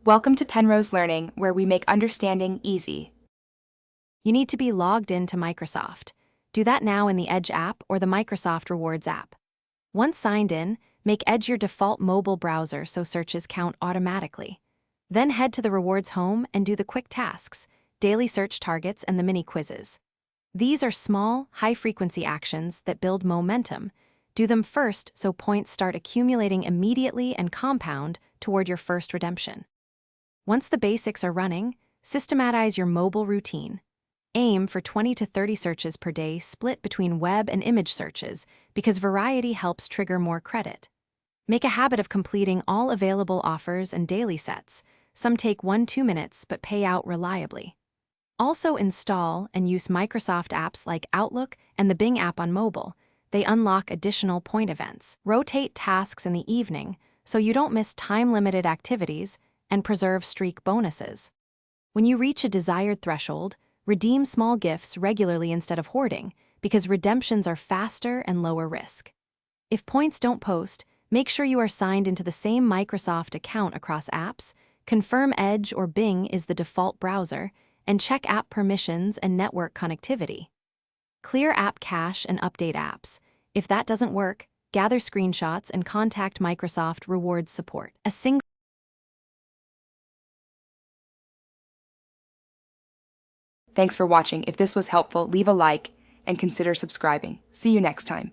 Welcome to Penrose Learning, where we make understanding easy. You need to be logged into Microsoft. Do that now in the Edge app or the Microsoft Rewards app. Once signed in, make Edge your default mobile browser so searches count automatically. Then head to the Rewards home and do the quick tasks, daily search targets, and the mini quizzes. These are small, high-frequency actions that build momentum. Do them first so points start accumulating immediately and compound toward your first redemption. Once the basics are running, systematize your mobile routine. Aim for 20 to 30 searches per day split between web and image searches because variety helps trigger more credit. Make a habit of completing all available offers and daily sets. Some take 1-2 minutes but pay out reliably. Also install and use Microsoft apps like Outlook and the Bing app on mobile. They unlock additional point events. Rotate tasks in the evening so you don't miss time-limited activities and preserve streak bonuses. When you reach a desired threshold, redeem small gifts regularly instead of hoarding because redemptions are faster and lower risk. If points don't post, make sure you are signed into the same Microsoft account across apps, confirm Edge or Bing is the default browser, and check app permissions and network connectivity. Clear app cache and update apps. If that doesn't work, gather screenshots and contact Microsoft Rewards support. Thanks for watching. If this was helpful, leave a like and consider subscribing. See you next time.